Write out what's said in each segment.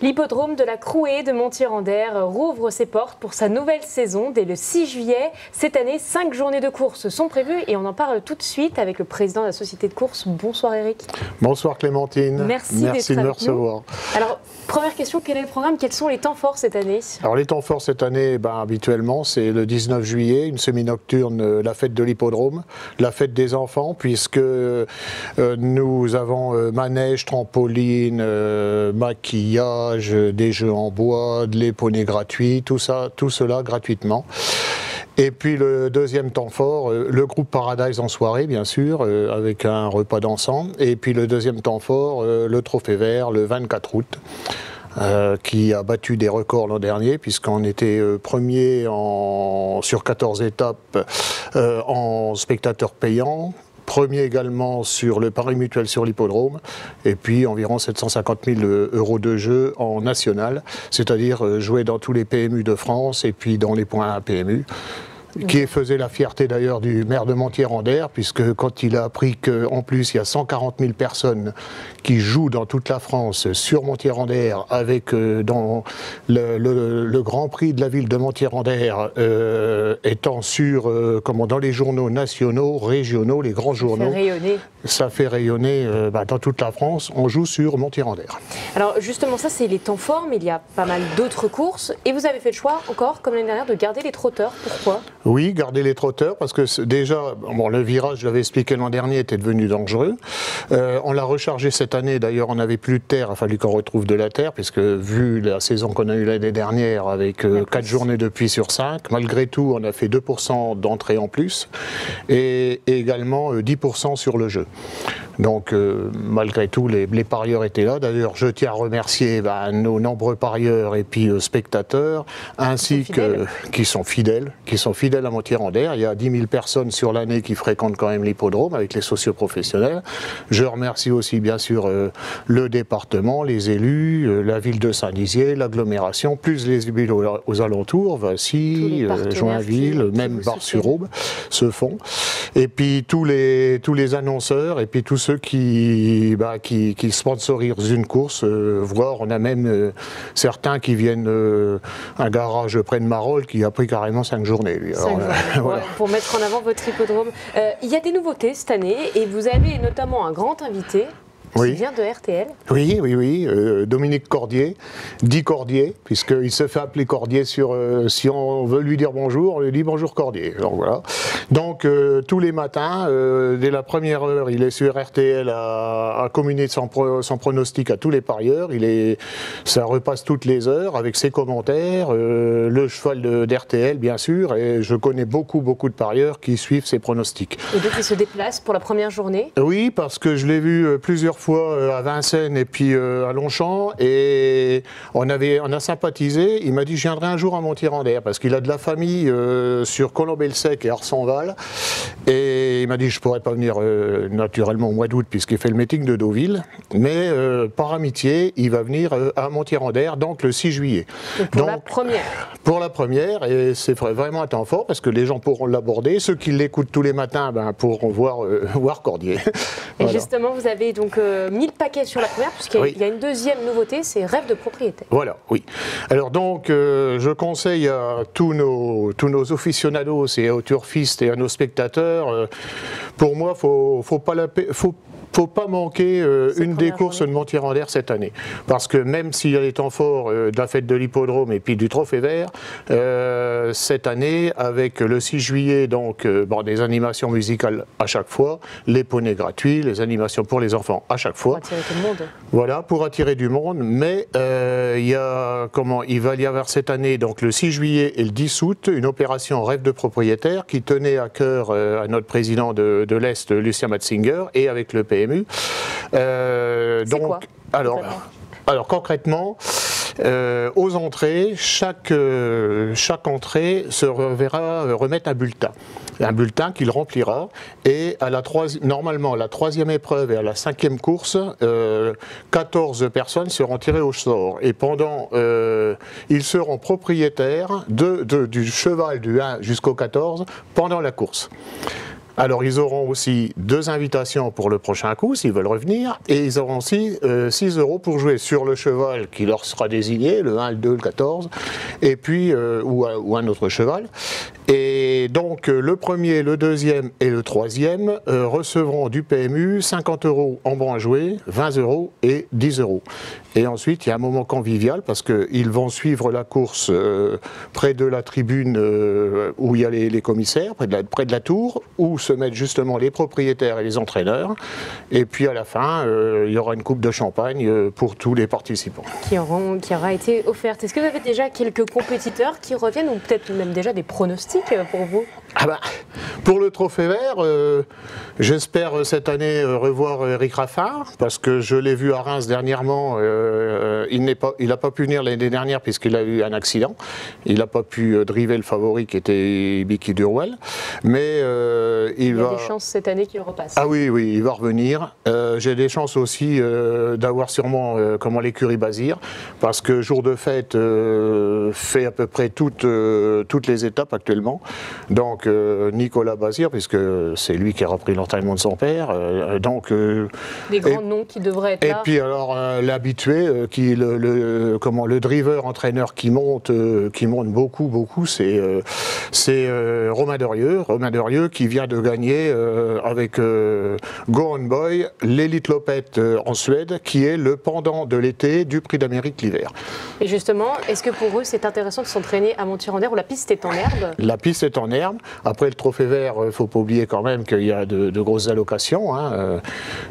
L'hippodrome de la Crouée de Montier-en-Der rouvre ses portes pour sa nouvelle saison dès le 6 juillet. Cette année, 5 journées de course sont prévues et on en parle tout de suite avec le président de la société de course. Bonsoir Eric. Bonsoir Clémentine. Merci de me recevoir. Alors, première question, quel est le programme? Quels sont les temps forts cette année? Alors les temps forts cette année, habituellement, c'est le 19 juillet, une semi-nocturne, la fête de l'hippodrome, la fête des enfants, puisque nous avons manège, trampoline, maquillage, des jeux en bois, de les poneys gratuits, tout cela gratuitement. Et puis le deuxième temps fort, le groupe Paradise en soirée bien sûr, avec un repas dansant. Et puis le deuxième temps fort, le Trophée Vert, le 24 août. Qui a battu des records l'an dernier, puisqu'on était premier sur 14 étapes en spectateurs payants. Premier également sur le pari mutuel sur l'hippodrome, et puis environ 750 000 € de jeu en national, c'est-à-dire jouer dans tous les PMU de France et puis dans les points à PMU. Qui faisait la fierté d'ailleurs du maire de Montier-en-Der, puisque quand il a appris qu'en plus il y a 140 000 personnes qui jouent dans toute la France sur Montier-en-Der, avec dans le Grand Prix de la ville de Montier-en-Der étant dans les journaux nationaux, régionaux, les grands journaux, ça fait rayonner dans toute la France. On joue sur Montier-en-Der. Alors justement, ça c'est les temps forts, mais il y a pas mal d'autres courses, et vous avez fait le choix encore, comme l'année dernière, de garder les trotteurs. Pourquoi ? Oui, garder les trotteurs, parce que déjà, le virage, je l'avais expliqué l'an dernier, était devenu dangereux. On l'a rechargé cette année, d'ailleurs on n'avait plus de terre, il a fallu qu'on retrouve de la terre, puisque vu la saison qu'on a eue l'année dernière, avec 4 journées de pluie sur 5, malgré tout on a fait 2% d'entrée en plus, et également 10% sur le jeu. Donc malgré tout, les parieurs étaient là. D'ailleurs, je tiens à remercier nos nombreux parieurs et puis spectateurs, ainsi qui sont fidèles à Montier-en-Der. Il y a 10 000 personnes sur l'année qui fréquentent quand même l'hippodrome avec les socioprofessionnels. Je remercie aussi bien sûr le département, les élus, la ville de Saint-Dizier, l'agglomération, plus les élus aux alentours, Vassy, Joinville, même Bar-sur-Aube se font. Et puis tous les annonceurs et puis tous ceux qui sponsorisent une course, voire on a même certains qui viennent un garage près de Marolles qui a pris carrément 5 journées. Voilà. Pour mettre en avant votre hippodrome. Il y a des nouveautés cette année et vous avez notamment un grand invité. Qui vient de RTL. Oui. Dominique Cordier, dit Cordier, puisqu'il se fait appeler Cordier si on veut lui dire bonjour, on lui dit bonjour Cordier. Donc voilà. Donc tous les matins, dès la première heure, il est sur RTL à communiquer son pronostic à tous les parieurs. Ça repasse toutes les heures avec ses commentaires, le cheval d'RTL bien sûr, et je connais beaucoup de parieurs qui suivent ses pronostics. Et donc il se déplace pour la première journée? Oui, parce que je l'ai vu plusieurs fois à Vincennes et puis à Longchamp, et on a sympathisé. Il m'a dit je viendrai un jour à Montier-en-Der, parce qu'il a de la famille sur Colombey-le-Sec et Arsenval, et il m'a dit je pourrais pas venir naturellement au mois d'août puisqu'il fait le meeting de Deauville, mais par amitié il va venir à Montier-en-Der, donc le 6 juillet. Pour la première. Pour la première, et c'est vraiment un temps fort parce que les gens pourront l'aborder, ceux qui l'écoutent tous les matins pourront voir Cordier. Et voilà. Justement, vous avez donc 1000 paquets sur la première, puisqu'il y a une deuxième nouveauté, c'est Rêve de propriétaire. Voilà, oui. Alors donc, je conseille à tous nos aficionados et aux turfistes et à nos spectateurs, pour moi, faut pas manquer une des courses de Montier-en-Der cette année. Parce que même s'il y a les temps forts de la fête de l'hippodrome et puis du Trophée Vert, cette année, avec le 6 juillet, donc des animations musicales à chaque fois, les poneys gratuits, les animations pour les enfants à chaque fois. Pour attirer tout le monde. Voilà, pour attirer du monde. Mais il va y avoir cette année, donc le 6 juillet et le 10 août, une opération Rêve de propriétaire qui tenait à cœur à notre président de l'Est, Lucien Matzinger, et avec le PMU. C'est quoi alors concrètement, aux entrées, chaque entrée se verra remettre un bulletin qu'il remplira, et normalement à la 3e épreuve et à la 5e course, 14 personnes seront tirées au sort, et ils seront propriétaires du cheval du 1 jusqu'au 14 pendant la course. Alors ils auront aussi 2 invitations pour le prochain coup s'ils veulent revenir, et ils auront aussi 6 € pour jouer sur le cheval qui leur sera désigné, le 1, le 2, le 14, et puis ou un autre cheval. Et donc le premier, le deuxième et le troisième recevront du PMU 50 € en bons à jouer, 20 € et 10 €. Et ensuite, il y a un moment convivial parce qu'ils vont suivre la course près de la tribune où il y a les commissaires, près de la tour, où se mettent justement les propriétaires et les entraîneurs. Et puis à la fin, il y aura une coupe de champagne pour tous les participants. Qui aura été offerte. Est-ce que vous avez déjà quelques compétiteurs qui reviennent, ou peut-être même déjà des pronostics pour vous? Pour le trophée vert, j'espère cette année revoir Eric Raffard, parce que je l'ai vu à Reims dernièrement. Il n'a pas pu venir l'année dernière puisqu'il a eu un accident. Il n'a pas pu driver le favori qui était Bicky Durwell. Mais il y a des chances cette année qu'il repasse. Ah oui, il va revenir. J'ai des chances aussi d'avoir sûrement l'écurie Bazir, parce que Jour de Fête fait à peu près toutes les étapes actuellement. Donc Nicolas Bazir, puisque c'est lui qui a repris l'entraînement de son père. Des grands noms qui devraient être là. Et puis alors l'habitué, le driver entraîneur qui monte beaucoup, c'est Romain Derieux qui vient de gagner avec Go On Boy l'Elite Lopette en Suède, qui est le pendant de l'été du Prix d'Amérique l'hiver. Et justement, est-ce que pour eux c'est intéressant de s'entraîner à Montier-en-Der où la piste est en herbe? La piste est en herbe. Après le trophée vert, il ne faut pas oublier quand même qu'il y a de grosses allocations.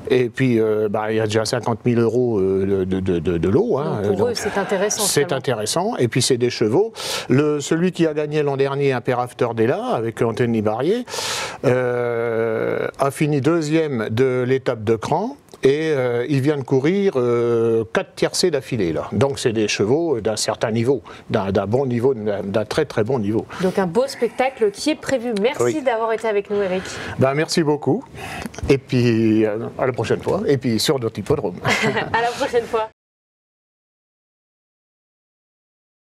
Et puis il y a déjà 50 000 € de lot. Pour eux c'est intéressant. C'est intéressant. Et puis c'est des chevaux. Celui qui a gagné l'an dernier, Imperator Della, avec Anthony Barrier, a fini 2e de l'étape de Cran. Et il vient de courir 4 tiercés d'affilée là. Donc c'est des chevaux d'un certain niveau, d'un bon niveau, d'un très très bon niveau. Donc un beau spectacle qui est prévu. Merci d'avoir été avec nous, Eric. Merci beaucoup. Et puis à la prochaine fois. Et puis sur d'autres hippodromes. À la prochaine fois.